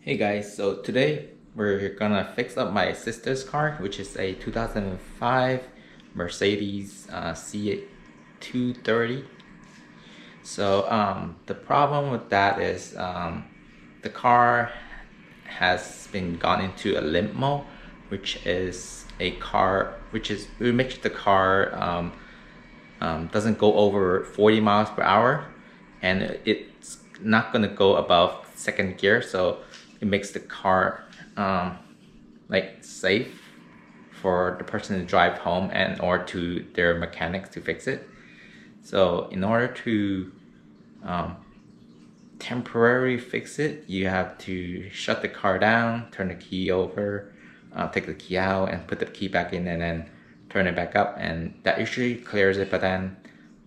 Hey guys, so today we're gonna fix up my sister's car, which is a 2005 Mercedes C230. So the problem with that is the car has been gone into a limp mode, which is a car which makes the car doesn't go over 40 miles per hour, and it's not gonna go above second gear, so it makes the car like safe for the person to drive home and or to their mechanics to fix it. So in order to temporarily fix it, you have to shut the car down, turn the key over, take the key out and put the key back in, and then turn it back up, and that usually clears it. But then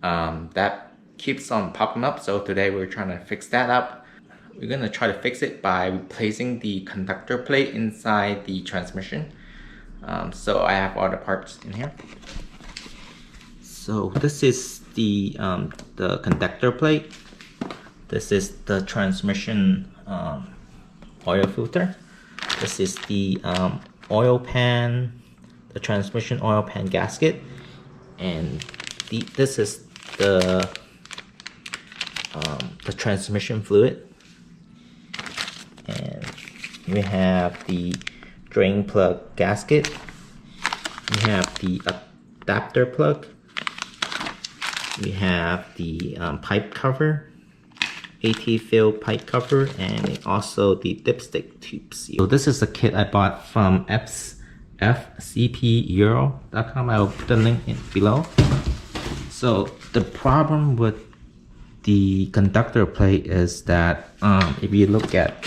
that keeps on popping up, so today we're trying to fix that up. We're gonna try to fix it by replacing the conductor plate inside the transmission. So I have all the parts in here. So this is the conductor plate. This is the transmission oil filter. This is the oil pan, the transmission oil pan gasket, and this is the transmission fluid. And we have the drain plug gasket. We have the adapter plug. We have the pipe cover, AT fill pipe cover, and also the dipstick tube seal. So this is a kit I bought from fcpeuro.com. I'll put the link in below. So the problem with the conductor plate is that if you look at,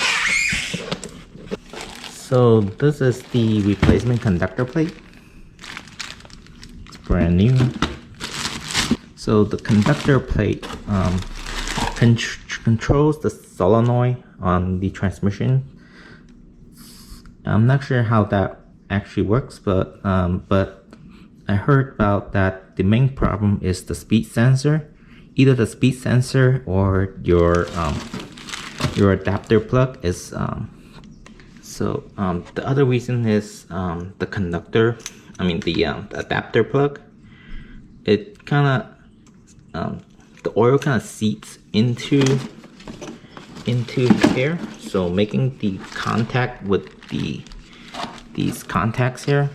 so this is the replacement conductor plate. It's brand new. So the conductor plate controls the solenoid on the transmission. I'm not sure how that actually works, but I heard about that the main problem is the speed sensor. Either the speed sensor or your adapter plug is the other reason is the conductor, the adapter plug. It kind of the oil kind of seeps into here, so making the contact with these contacts here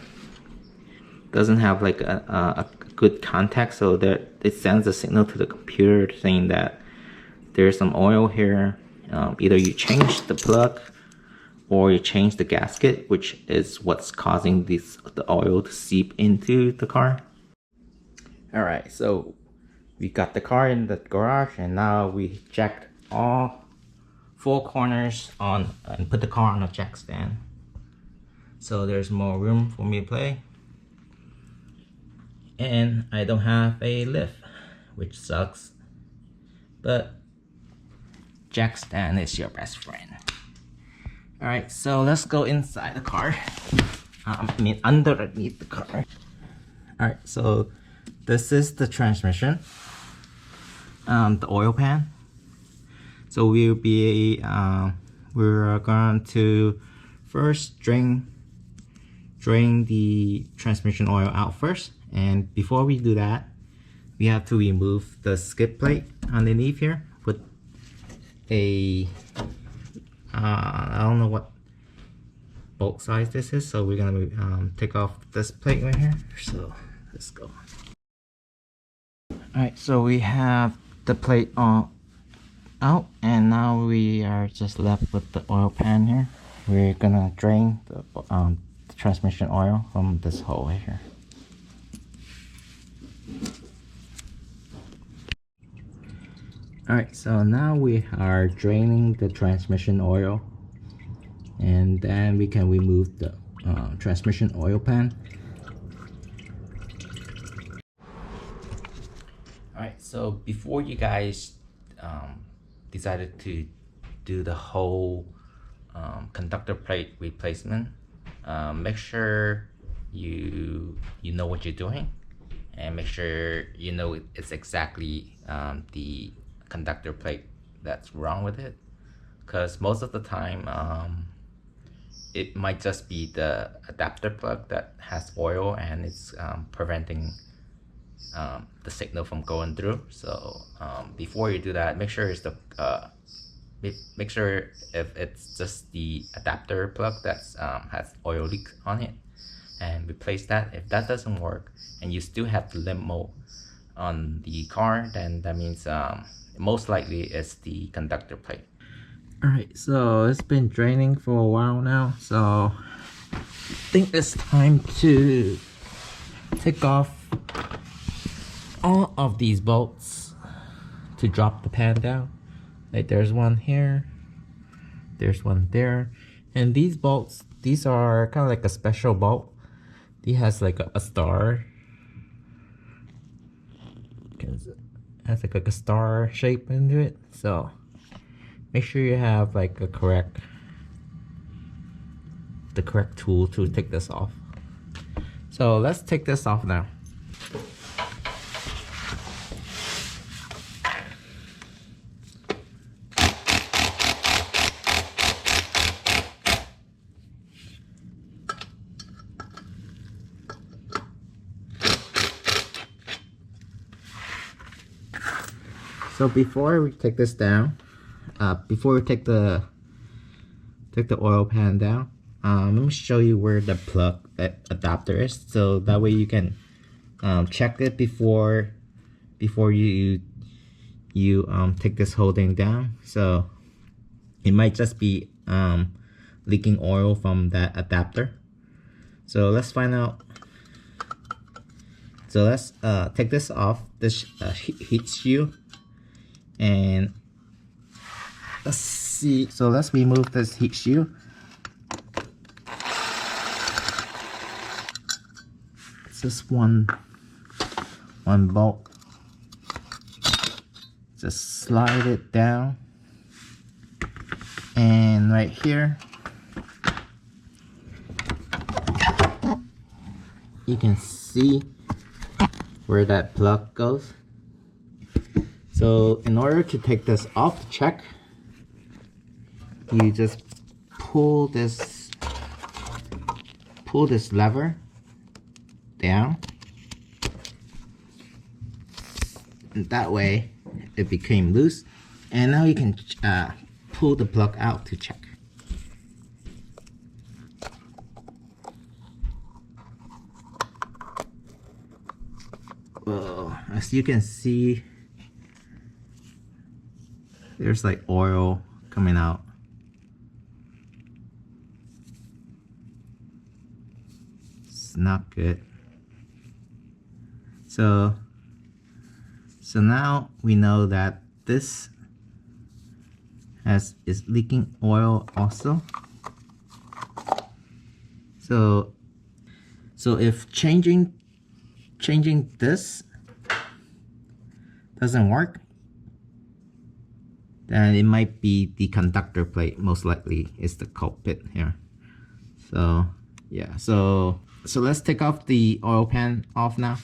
doesn't have like a good contact, so that it sends a signal to the computer saying that there's some oil here. Either you change the plug or you change the gasket, which is what's causing the oil to seep into the car. Alright, so we got the car in the garage, and now we jacked all four corners on and put the car on a jack stand, so there's more room for me to play. And I don't have a lift, which sucks, but jack stand is your best friend. Alright, so let's go inside the car. Underneath the car. Alright, so this is the transmission, the oil pan. So we're going to first drain the transmission oil out first. And before we do that, we have to remove the skid plate underneath here with a I don't know what bolt size this is, so we're gonna take off this plate right here. So let's go. Alright, so we have the plate all out, and now we are just left with the oil pan here. We're gonna drain the transmission oil from this hole right here. Alright, so now we are draining the transmission oil, and then we can remove the transmission oil pan. Alright, so before you guys decided to do the whole conductor plate replacement, make sure you know what you're doing, and make sure you know it's exactly the conductor plate that's wrong with it. because most of the time it might just be the adapter plug that has oil and it's preventing the signal from going through. So before you do that, make sure it's the make sure if it's just the adapter plug that's has oil leak on it, and replace that. If that doesn't work and you still have the limp mode on the car, then that means most likely it's the conductor plate. Alright, so it's been draining for a while now, so I think it's time to take off all of these bolts to drop the pan down. Like there's one here, there's one there, and these bolts, these are kind of like a special bolt. It has like a star. It has like a star shape into it, so make sure you have like the correct tool to take this off. So let's take this off now. So before we take this down, before we take the oil pan down, let me show you where the plug adapter is, so that way you can check it before you take this whole thing down. So it might just be leaking oil from that adapter. So let's find out. So let's take this off, this heat shield, and let's see. So let's remove this heat shield. It's just one bolt. Just slide it down, and right here you can see where that plug goes. So in order to take this off the check, you just pull this lever down, and that way it became loose, and now you can pull the plug out to check. Well, as you can see, there's like oil coming out. It's not good. So now we know that this is leaking oil also. So if changing this doesn't work, then it might be the conductor plate. Most likely is the culprit here. So yeah, so let's take off the oil pan off now.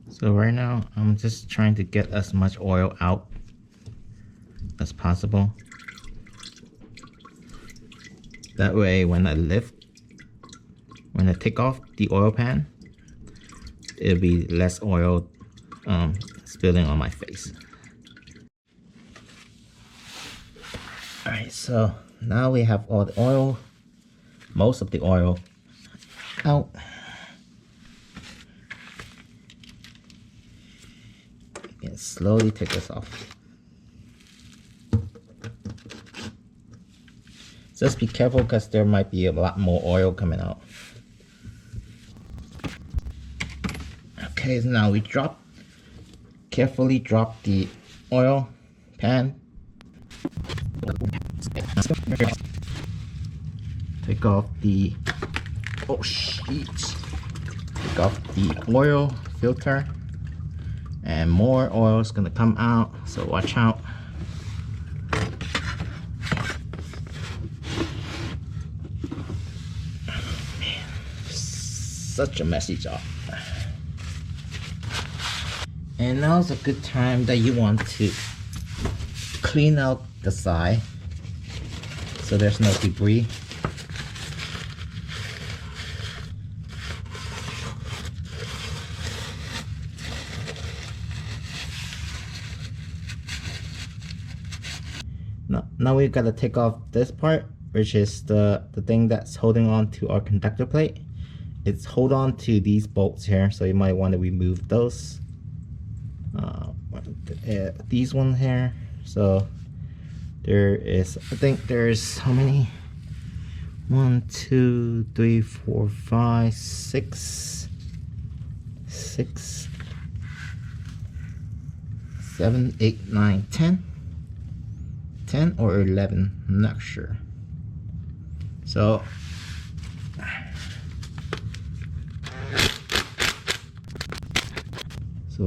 So right now I'm just trying to get as much oil out as possible. That way when I take off the oil pan, it'll be less oil spilling on my face. Alright, so now we have all the oil, most of the oil out. And slowly take this off. Just be careful because there might be a lot more oil coming out. Okay, so now we carefully drop the oil pan. Take off the, take off the oil filter, and more oil is gonna come out, so watch out. such a messy job. And now's a good time that you want to clean out the side so there's no debris. Now we've got to take off this part, which is the thing that's holding on to our conductor plate. It's hold on to these bolts here, so you might want to remove those. These ones here. So there is, I think there's how many? 1, 2, 3, 4, 5, 6, 7, 8, 9, 10 or 11, I'm not sure. So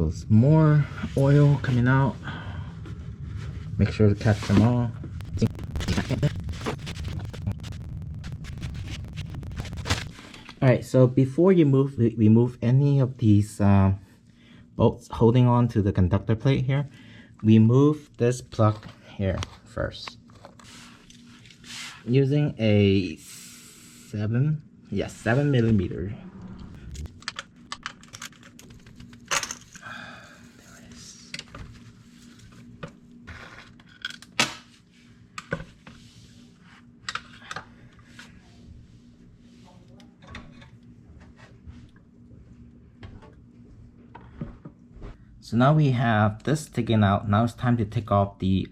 it's more oil coming out. Make sure to catch them all. Alright, so before you remove any of these bolts holding on to the conductor plate here, remove this plug here first. Using a 7mm. So now we have this taken out. Now it's time to take off the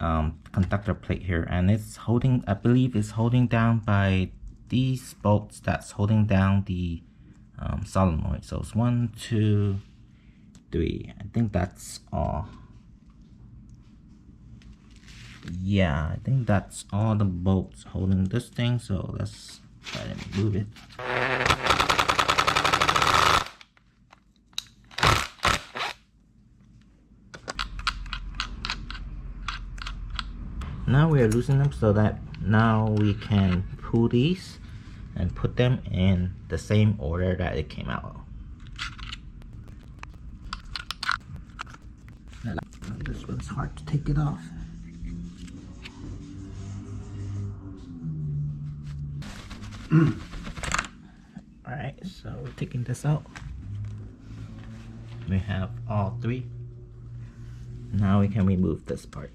conductor plate here, and it's holding, I believe it's holding down by these bolts that's holding down the solenoid. So it's 1, 2, 3. I think that's all. Yeah, I think that's all the bolts holding this thing. So let's try to move it. Now we are loosening them so that now we can pull these and put them in the same order that it came out. This one's hard to take it off. Alright, so we're taking this out. We have all three. Now we can remove this part.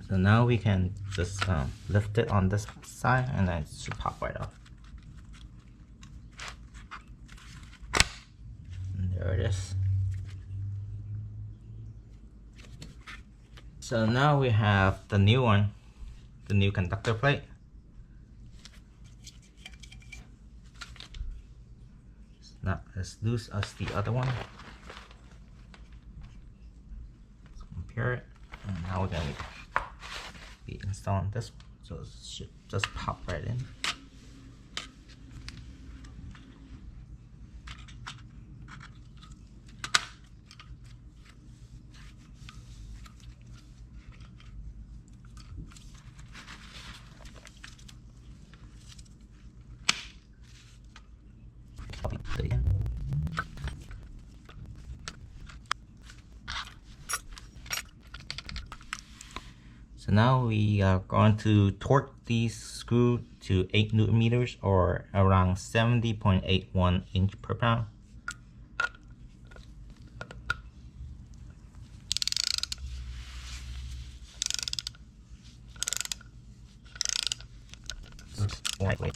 So now we can just lift it on this side and then it should pop right off. And there it is. So now we have the new one, the new conductor plate. It's not as loose as the other one. Let's compare it, and now we're going to be installing this one, so it should just pop right in. So now we are going to torque these screws to 8 Newton meters, or around 70.81 inch per pound. Lightweight.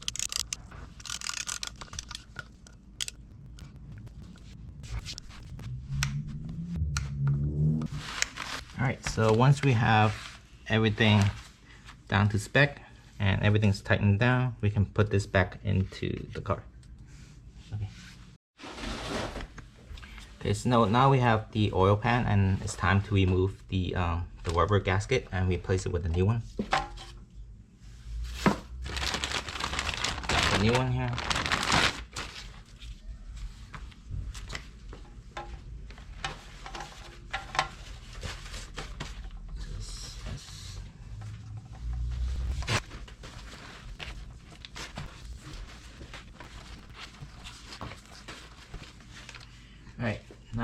Alright, so once we have everything down to spec and everything's tightened down, we can put this back into the car. Okay, so now we have the oil pan, and it's time to remove the rubber gasket and replace it with a new one. Got the new one here.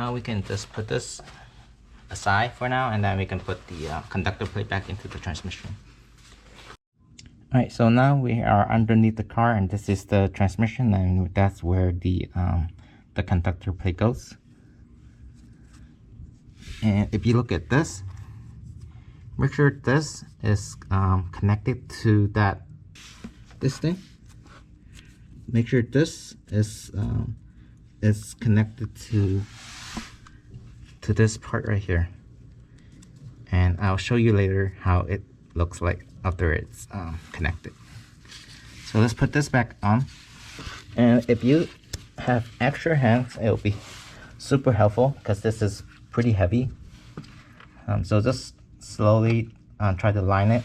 now we can just put this aside for now, and then we can put the conductor plate back into the transmission. Alright, so now we are underneath the car, and this is the transmission, and that's where the conductor plate goes. And if you look at this, make sure this is connected to this thing. Make sure this is connected to this part right here, and I'll show you later how it looks like after it's connected. So let's put this back on, and if you have extra hands, it'll be super helpful because this is pretty heavy. So just slowly try to line it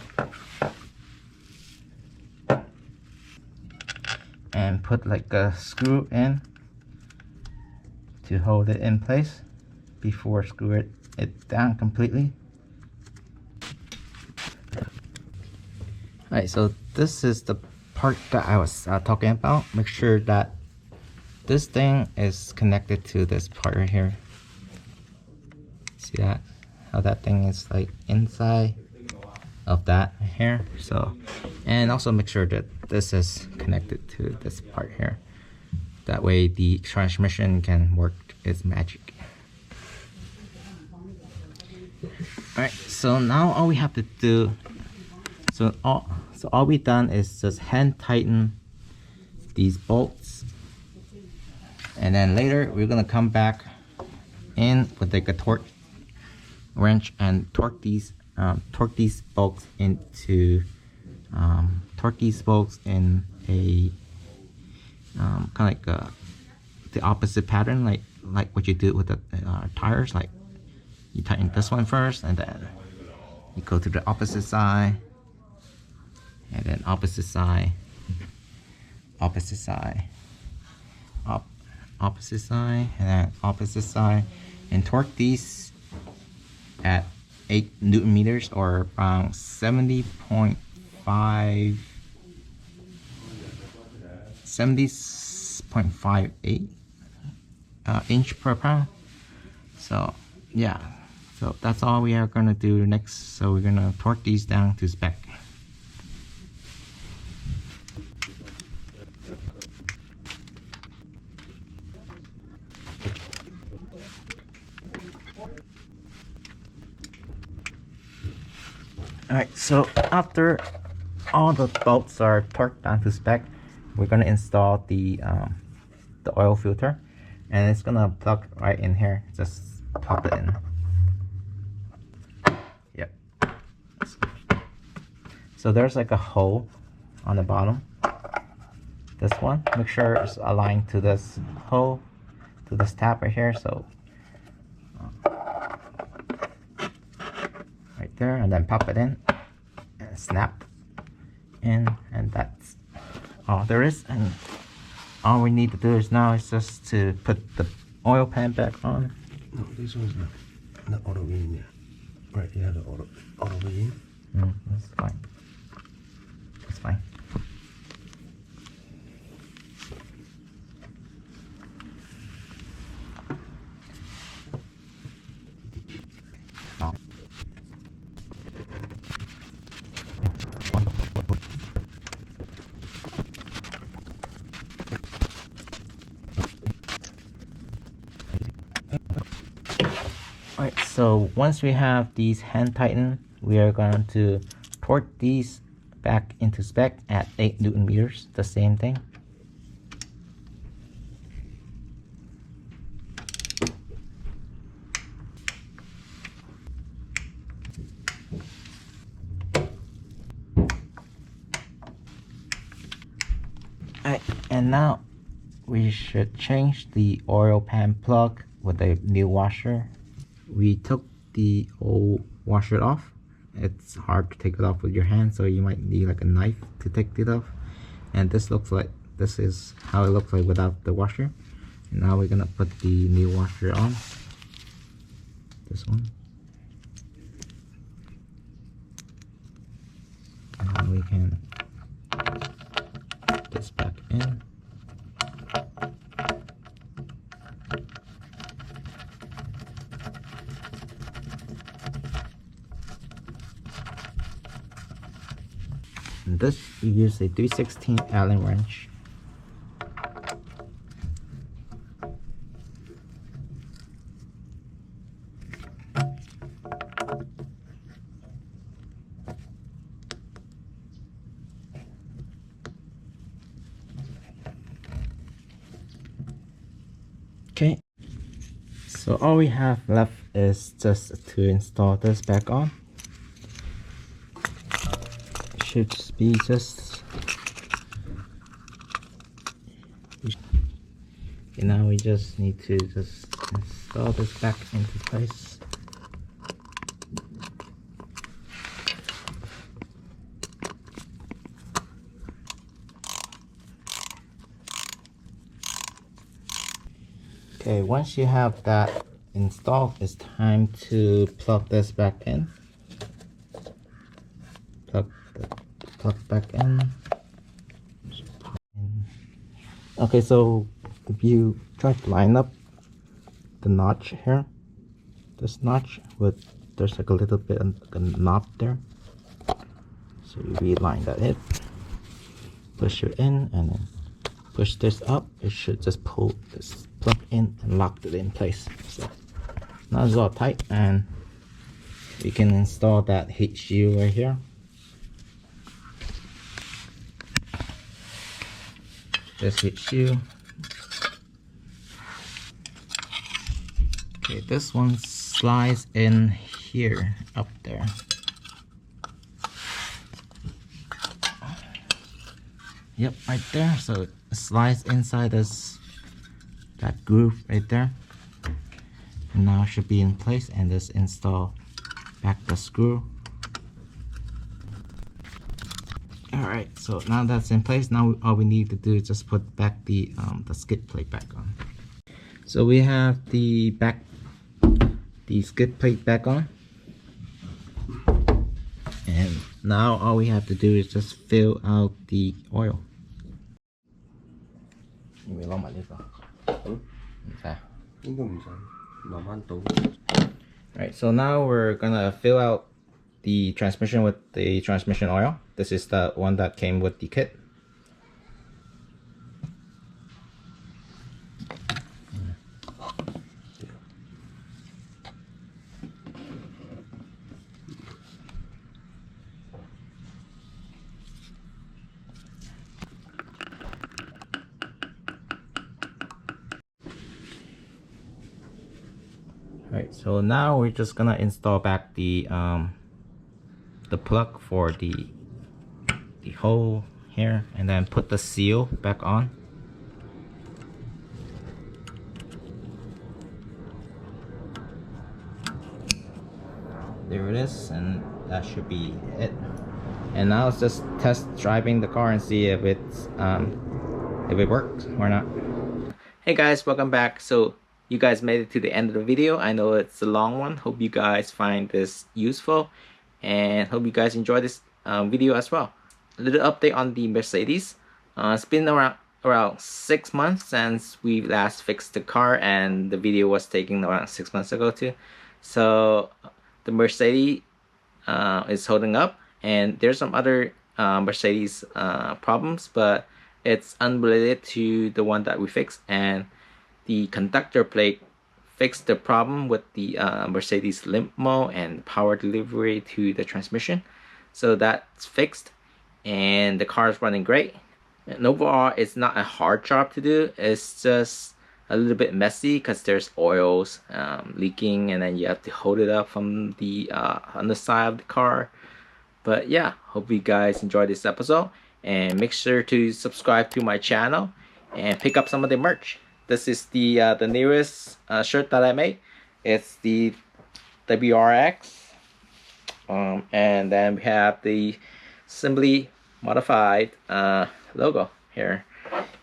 and put like a screw in to hold it in place before screw it down completely. Alright, so this is the part that I was talking about. Make sure that this thing is connected to this part right here. See that? How that thing is like inside of that here. So, and also make sure that this is connected to this part here. That way the transmission can work its magic. Alright, so now all we have to do, so all we've done is just hand tighten these bolts, and then later we're gonna come back in with like a torque wrench and torque these bolts in a kind of like the opposite pattern, like what you do with the tires. Like you tighten this one first, and then you go to the opposite side, and then opposite side, opposite side, opposite side, and then opposite side, and torque these at 8 Newton meters, or around 70.58 inch per pound. So yeah, so that's all we are gonna do next. So we're gonna torque these down to spec. Alright, so after all the bolts are torqued down to spec, we're gonna install the oil filter, and it's gonna plug right in here. Just pop it in. Yep. So there's like a hole on the bottom. This one, make sure it's aligned to this hole, to this tab right here. So right there, and then pop it in and snap in, and that's all there is. And all we need to do is now is just to put the oil pan back on. No, this one's not all the way in there. Right, you have the all the way in. That's fine. That's fine. Alright, so once we have these hand tightened, we are going to torque these back into spec at 8 Newton meters, the same thing. Alright, and now we should change the oil pan plug with a new washer. We took the old washer off. It's hard to take it off with your hand, so you might need like a knife to take it off. And this is how it looks like without the washer. And now we're gonna put the new washer on. This one. And then we can put this back in. And this, you use a 3/16 Allen wrench. Okay, so all we have left is just to install this back on. It should be just... Okay, now we just need to just install this back into place. Okay, once you have that installed, it's time to plug this back in. Plug back in. Okay, so if you try to line up the notch here, this notch with, there's like a little bit of a knob there. So you realign that in, push it in, and then push this up. It should just pull this plug in and lock it in place. So now it's all tight, and we can install that heat shield right here. This heat shield. Okay, this one slides in here, up there. Yep, right there. So it slides inside that groove right there. And now it should be in place, and just install back the screw. Alright, so now that's in place, now all we need to do is just put back the skid plate back on. So we have the skid plate back on. And now all we have to do is just fill out the oil. Alright, so now we're gonna fill out the transmission with the transmission oil. This is the one that came with the kit. Alright, so now we're just gonna install back the plug for the hole here, and then put the seal back on. There it is, and that should be it. And now let's just test driving the car and see if it works or not. Hey guys, welcome back. So you guys made it to the end of the video. I know it's a long one. Hope you guys find this useful, and hope you guys enjoy this video as well. A little update on the Mercedes. It's been around 6 months since we last fixed the car, and the video was taken around 6 months ago too. So the Mercedes is holding up, and there's some other Mercedes problems, but it's unrelated to the one that we fixed. And the conductor plate fixed the problem with the Mercedes Limp mode and power delivery to the transmission. So that's fixed, and the car is running great. And overall, it's not a hard job to do. It's just a little bit messy because there's oils leaking, and then you have to hold it up from the underside of the car. But yeah, hope you guys enjoyed this episode, and make sure to subscribe to my channel and pick up some of the merch. This is the newest shirt that I made. It's the WRX, and then we have the Simply Modified logo here.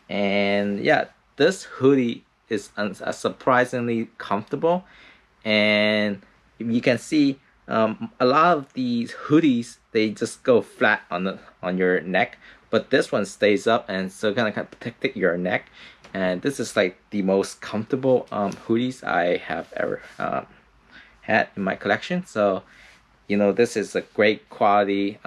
And yeah, this hoodie is surprisingly comfortable, and you can see a lot of these hoodies, they just go flat on your neck, but this one stays up, and so kind of protected your neck. And this is like the most comfortable hoodies I have ever had in my collection. So you know, this is a great quality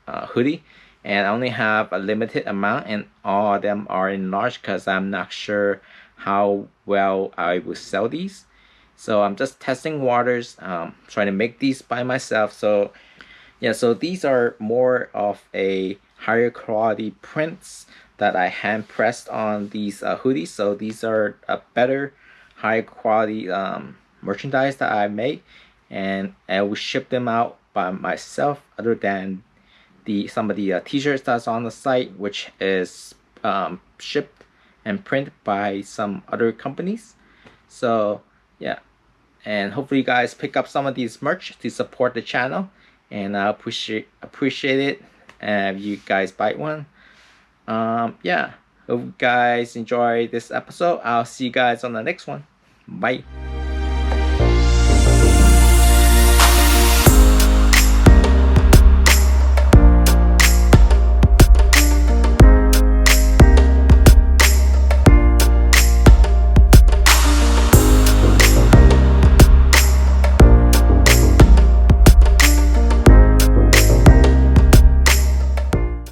hoodie, and I only have a limited amount, and all of them are in large because I'm not sure how well I will sell these. So I'm just testing waters, trying to make these by myself. So yeah, so these are more of a higher quality prints that I hand pressed on these hoodies. So these are a better, high quality merchandise that I made, and I will ship them out by myself, other than some of the t-shirts that's on the site, which is shipped and printed by some other companies. So yeah, and hopefully you guys pick up some of these merch to support the channel, and I appreciate it if you guys buy one. Yeah, hope you guys enjoy this episode. I'll see you guys on the next one. Bye.